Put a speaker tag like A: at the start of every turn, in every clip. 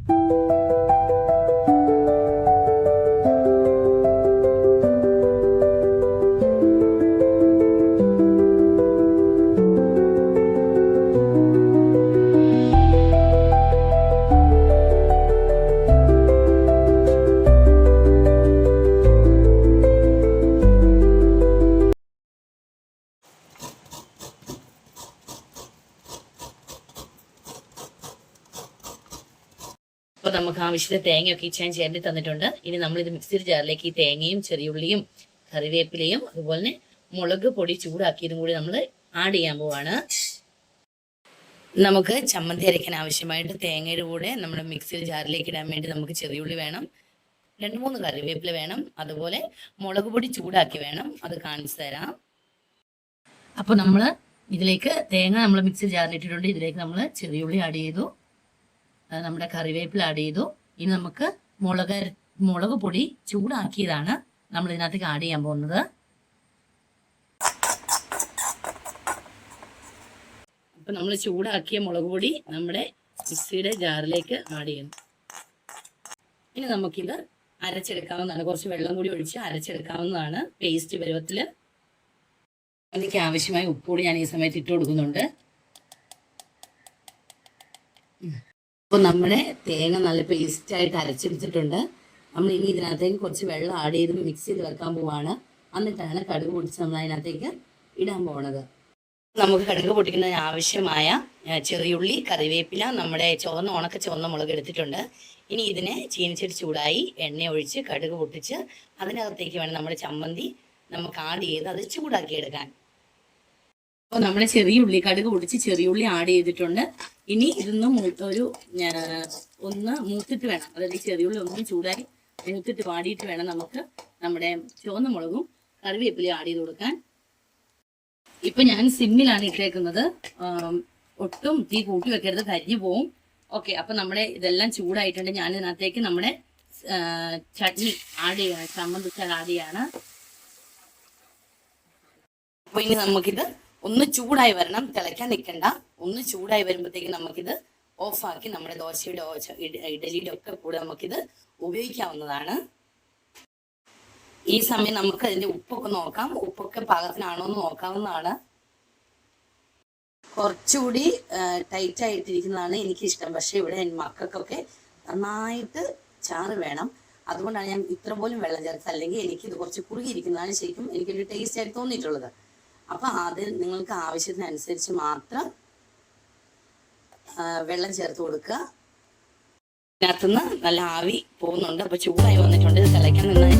A: അപ്പോൾ നമുക്ക് ആവശ്യത്തിന് തേങ്ങയൊക്കെ ഇച്ചാൻ ചേർത്തി തന്നിട്ടുണ്ട്. ഇനി നമ്മളിത് മിക്സിയുടെ ജാറിലേക്ക് ഈ തേങ്ങയും ചെറിയുള്ളിയും കറിവേപ്പിലയും അതുപോലെ തന്നെ മുളക് പൊടി ചൂടാക്കിയതും കൂടി നമ്മൾ ആഡ് ചെയ്യാൻ പോവാണ്. നമുക്ക് ചമ്മന്തി അരയ്ക്കാൻ ആവശ്യമായിട്ട് തേങ്ങയുടെ കൂടെ നമ്മുടെ മിക്സിയുടെ ജാറിലേക്ക് ഇടാൻ വേണ്ടി നമുക്ക് ചെറിയുള്ളി വേണം, 2-3 കറിവേപ്പില വേണം, അതുപോലെ മുളക് പൊടി ചൂടാക്കി വേണം. അത് കാണിച്ചു തരാം. അപ്പോൾ നമ്മൾ ഇതിലേക്ക് തേങ്ങ നമ്മൾ മിക്സി ജാറിലിട്ടിട്ടുണ്ട്. ഇതിലേക്ക് നമ്മൾ ചെറിയുള്ളി ആഡ് ചെയ്തു, നമ്മുടെ കറിവേപ്പില ആഡ് ചെയ്തു. ഇനി നമുക്ക് മുളക് പൊടി ചൂടാക്കിയതാണ് നമ്മൾ ഇതിനകത്തേക്ക് ആഡ് ചെയ്യാൻ പോകുന്നത്. അപ്പം നമ്മൾ ചൂടാക്കിയ മുളക് പൊടി നമ്മുടെ മിക്സിയുടെ ജാറിലേക്ക് ആഡ് ചെയ്യണം. ഇനി നമുക്കിത് അരച്ചെടുക്കാവുന്നതാണ്. കുറച്ച് വെള്ളം കൂടി ഒഴിച്ച് അരച്ചെടുക്കാവുന്നതാണ് പേസ്റ്റ് പരുവത്തിൽ. അതിലേക്ക് ആവശ്യമായ ഉപ്പ് കൂടി ഞാൻ ഈ സമയത്ത് ഇട്ട് കൊടുക്കുന്നുണ്ട്. അപ്പോൾ നമ്മുടെ തേങ്ങ നല്ല പേസ്റ്റായിട്ട് അരച്ചെടുത്തിട്ടുണ്ട്. നമ്മൾ ഇനി ഇതിനകത്തേക്ക് കുറച്ച് വെള്ളം ആഡ് ചെയ്ത് മിക്സ് ചെയ്ത് വെക്കാൻ പോവാണ്. എന്നിട്ടാണ് കടുക് പൊട്ടിച്ച് നമ്മൾ അതിനകത്തേക്ക് ഇടാൻ പോണത്. നമുക്ക് കടുക് പൊട്ടിക്കുന്നതിന് ആവശ്യമായ ചെറിയുള്ളി, കറിവേപ്പില, നമ്മുടെ ഉണക്ക ചുവന്ന മുളക് എടുത്തിട്ടുണ്ട്. ഇനി ഇതിനെ ചീനിച്ചട്ടി ചൂടായി എണ്ണ ഒഴിച്ച് കടുക് പൊട്ടിച്ച് അതിനകത്തേക്ക് വേണം നമ്മുടെ ചമ്മന്തി നമുക്ക് ആഡ് ചെയ്ത് അത് ചൂടാക്കിയെടുക്കാൻ. അപ്പോൾ നമ്മുടെ ചെറിയുള്ളി കടുക് പൊട്ടിച്ച് ചെറിയുള്ളി ആഡ് ചെയ്തിട്ടുണ്ട്. ഇനി ഇതൊന്ന് ഒന്ന് മൂത്തിട്ട് വേണം, അതായത് ചെറിയുള്ളി ഒന്നും ചൂടായി മൂത്തിട്ട് വാടിയിട്ട് വേണം നമുക്ക് നമ്മുടെ ചുവന്ന മുളകും കറിവേപ്പിലയും ആഡ് ചെയ്ത് കൊടുക്കാൻ. ഇപ്പൊ ഞാൻ സിമ്മിലാണ് ഇട്ടേക്കുന്നത്. ഒട്ടും തീ കൂട്ടി വെക്കരുത്, കരിഞ്ഞു പോവും. ഓക്കെ, അപ്പൊ നമ്മുടെ ഇതെല്ലാം ചൂടായിട്ടുണ്ട്. ഞാൻ ഇതിനകത്തേക്ക് നമ്മുടെ ചട്നി ആഡ് ചെയ്യണം, ചമ്മന്തി ആഡ് ചെയ്യാണ്. അപ്പൊ ഇനി നമുക്കിത് ഒന്ന് ചൂടായി വരണം, തിളയ്ക്കാൻ നിൽക്കണ്ട. ഒന്ന് ചൂടായി വരുമ്പോഴത്തേക്ക് നമുക്കിത് ഓഫാക്കി നമ്മുടെ ദോശയുടെ ഇഡലിയുടെ ഒക്കെ കൂടെ നമുക്കിത് ഉപയോഗിക്കാവുന്നതാണ്. ഈ സമയം നമുക്ക് അതിന്റെ ഉപ്പൊക്കെ നോക്കാം. ഉപ്പൊക്കെ പാകത്തിനാണോ എന്ന് നോക്കാവുന്നതാണ്. കുറച്ചുകൂടി ടൈറ്റ് ആയിട്ടിരിക്കുന്നതാണ് എനിക്കിഷ്ടം. പക്ഷെ ഇവിടെ മക്കൾക്കൊക്കെ നന്നായിട്ട് ചാറ് വേണം. അതുകൊണ്ടാണ് ഞാൻ ഇത്ര പോലും വെള്ളം ചേർത്തത്. അല്ലെങ്കിൽ എനിക്കിത് കുറച്ച് കുറുകിയിരിക്കുന്നതാണ് ശരിക്കും എനിക്കൊരു ടേസ്റ്റ് ആയിട്ട് തോന്നിയിട്ടുള്ളത്. അപ്പം അത് നിങ്ങൾക്ക് ആവശ്യത്തിനനുസരിച്ച് മാത്രം വെള്ളം ചേർത്ത് കൊടുക്കുക. ഇതിനകത്തുനിന്ന് നല്ല ആവി പോകുന്നുണ്ട്. അപ്പോൾ ചൂടായി വന്നിട്ടുണ്ട്. ഇത് തിളയ്ക്കാൻ നന്നായി.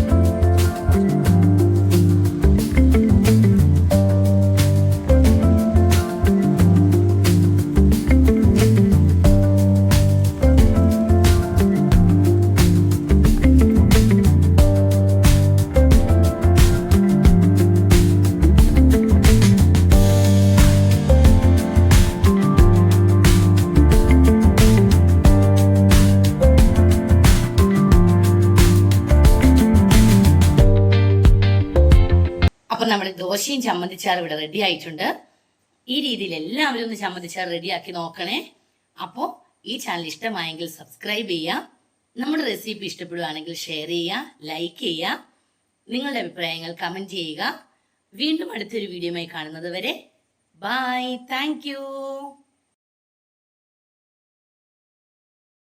A: അപ്പം നമ്മുടെ ദോശയും ചമ്മന്തിച്ചാറും ഇവിടെ റെഡി ആയിട്ടുണ്ട്. ഈ രീതിയിൽ എല്ലാവരും ഒന്ന് ചമ്മന്തിച്ചാറ് റെഡിയാക്കി നോക്കണേ. അപ്പോൾ ഈ ചാനൽ ഇഷ്ടമായെങ്കിൽ സബ്സ്ക്രൈബ് ചെയ്യുക. നമ്മുടെ റെസിപ്പി ഇഷ്ടപ്പെടുകയാണെങ്കിൽ ഷെയർ ചെയ്യുക, ലൈക്ക് ചെയ്യുക, നിങ്ങളുടെ അഭിപ്രായങ്ങൾ കമൻറ്റ് ചെയ്യുക. വീണ്ടും അടുത്തൊരു വീഡിയോയുമായി കാണുന്നത് വരെ ബൈ. Thank you.